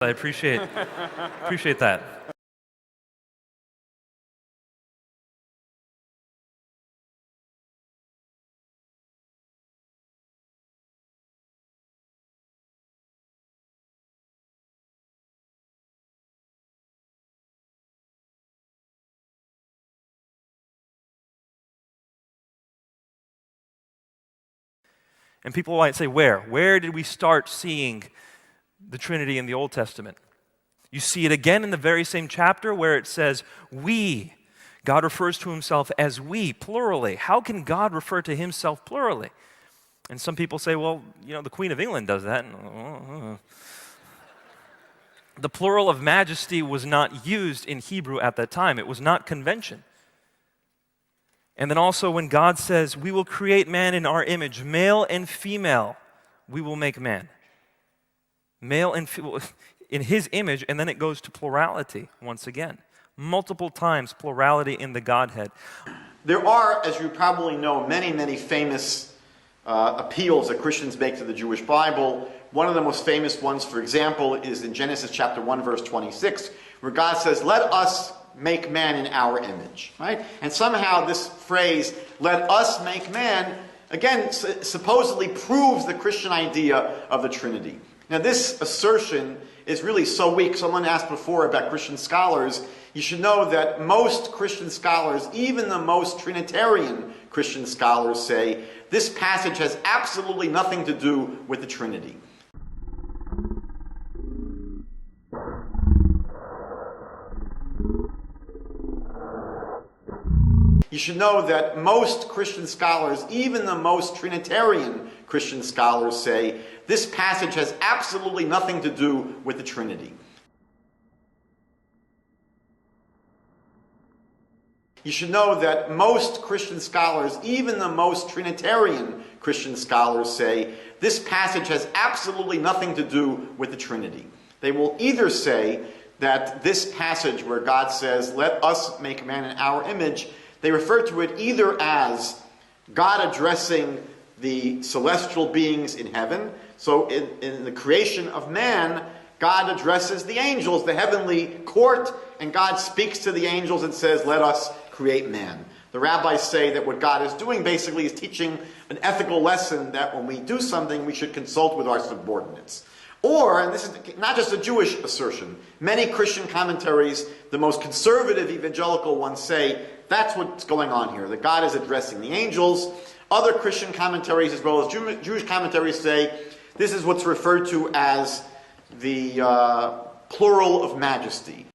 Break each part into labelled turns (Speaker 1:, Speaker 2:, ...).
Speaker 1: I appreciate that. And people might say, where? Where did we start seeing the Trinity in the Old Testament? You see it again in the very same chapter where it says, we. God refers to himself as we, plurally. How can God refer to himself plurally? And some people say, well, the Queen of England does that. The plural of majesty was not used in Hebrew at that time. It was not convention. And then also when God says, we will create man in our image, male and female, we will make man. Male and female, in his image, and then it goes to plurality once again. Multiple times plurality in the Godhead.
Speaker 2: There are, as you probably know, many, many famous appeals that Christians make to the Jewish Bible. One of the most famous ones, for example, is in Genesis chapter 1, verse 26, where God says, let us make man in our image, right? And somehow this phrase, let us make man, again, supposedly proves the Christian idea of the Trinity. Now this assertion is really so weak. Someone asked before about Christian scholars. You should know that most Christian scholars, even the most Trinitarian Christian scholars, say this passage has absolutely nothing to do with the Trinity. You should know that most Christian scholars, even the most Trinitarian Christian scholars, say this passage has absolutely nothing to do with the Trinity. You should know that most Christian scholars, even the most Trinitarian Christian scholars, say this passage has absolutely nothing to do with the Trinity. They will either say that this passage where God says, let us make man in our image, they refer to it either as God addressing the celestial beings in heaven. So in the creation of man, God addresses the angels, the heavenly court, and God speaks to the angels and says, let us create man. The rabbis say that what God is doing basically is teaching an ethical lesson that when we do something, we should consult with our subordinates. Or, and this is not just a Jewish assertion, many Christian commentaries, the most conservative evangelical ones, say that's what's going on here, that God is addressing the angels. Other Christian commentaries, as well as Jewish commentaries, say this is what's referred to as the plural of majesty.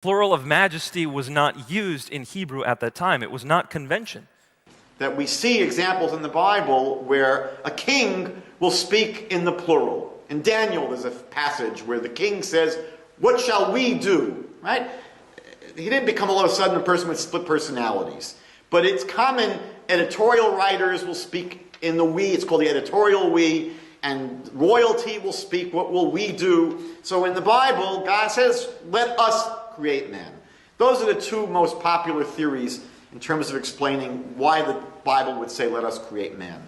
Speaker 1: Plural of majesty was not used in Hebrew at that time. It was not convention.
Speaker 2: That we see examples in the Bible where a king will speak in the plural. In Daniel, there's a passage where the king says, what shall we do? Right? He didn't become all of a sudden a person with split personalities. But it's common, editorial writers will speak in the we, it's called the editorial we, and royalty will speak, what will we do? So in the Bible, God says, let us create man. Those are the two most popular theories in terms of explaining why the Bible would say, let us create man.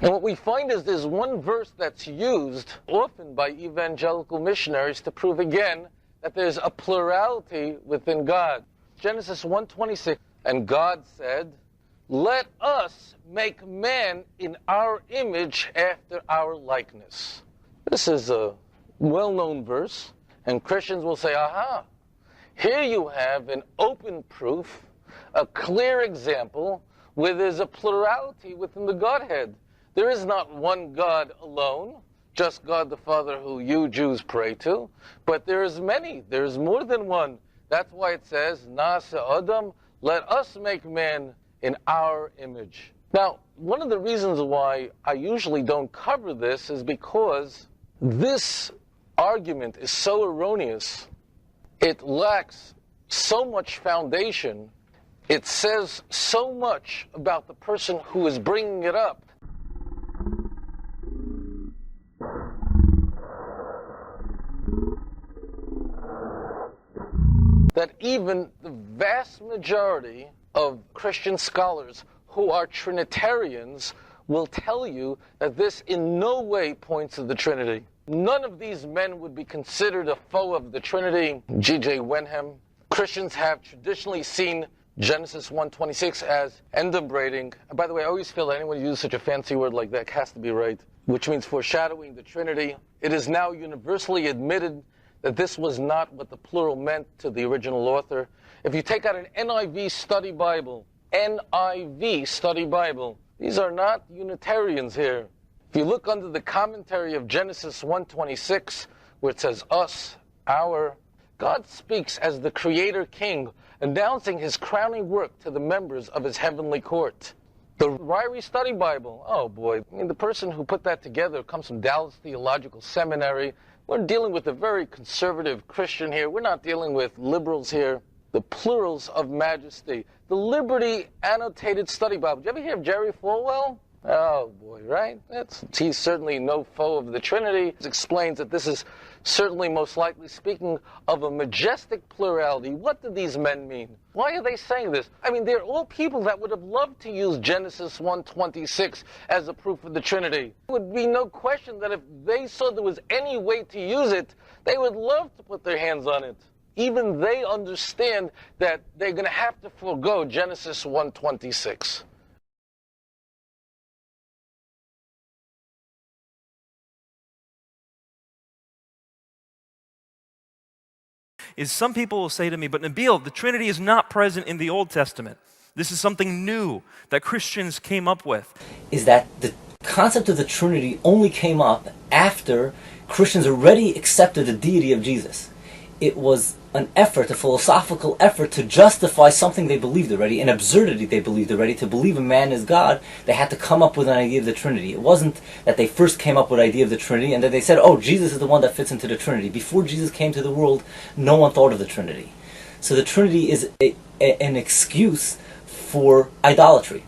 Speaker 3: And what we find is there's one verse that's used often by evangelical missionaries to prove again that there's a plurality within God. Genesis 1:26, and God said, let us make man in our image after our likeness. This is a well-known verse, and Christians will say, aha, here you have an open proof, a clear example where there's a plurality within the Godhead. There is not one God alone, just God the Father who you Jews pray to, but there's many, there's more than one. That's why it says, Na'aseh Adam, let us make man in our image. Now, one of the reasons why I usually don't cover this is because this argument is so erroneous. It lacks so much foundation. It says so much about the person who is bringing it up. That even the vast majority of Christian scholars who are Trinitarians will tell you that this in no way points to the Trinity. None of these men would be considered a foe of the Trinity. G.J. Wenham. Christians have traditionally seen Genesis 1:26 as enumerating. And by the way, I always feel that anyone who uses such a fancy word like that has to be right, which means foreshadowing the Trinity. It is now universally admitted that this was not what the plural meant to the original author. If you take out an NIV study Bible, these are not Unitarians here. If you look under the commentary of Genesis 1:26, where it says us, our, God speaks as the Creator King, announcing his crowning work to the members of his heavenly court. The Ryrie Study Bible, oh boy, I mean, the person who put that together comes from Dallas Theological Seminary. We're dealing with a very conservative Christian here. We're not dealing with liberals here. The plurals of majesty. The Liberty Annotated Study Bible. Did you ever hear of Jerry Falwell? Oh boy, right? He's certainly no foe of the Trinity. It explains that this is certainly most likely speaking of a majestic plurality. What do these men mean? Why are they saying this? I mean, they're all people that would have loved to use Genesis 1:26 as a proof of the Trinity. There would be no question that if they saw there was any way to use it, they would love to put their hands on it. Even they understand that they're going to have to forego Genesis 1:26.
Speaker 1: Is some people will say to me, but Nabeel, the Trinity is not present in the Old Testament. This is something new that Christians came up with.
Speaker 4: Is that the concept of the Trinity only came up after Christians already accepted the deity of Jesus. It was an effort, a philosophical effort to justify something they believed already, an absurdity they believed already. To believe a man is God, they had to come up with an idea of the Trinity. It wasn't that they first came up with the idea of the Trinity and then they said, oh, Jesus is the one that fits into the Trinity. Before Jesus came to the world, no one thought of the Trinity. So the Trinity is an excuse for idolatry.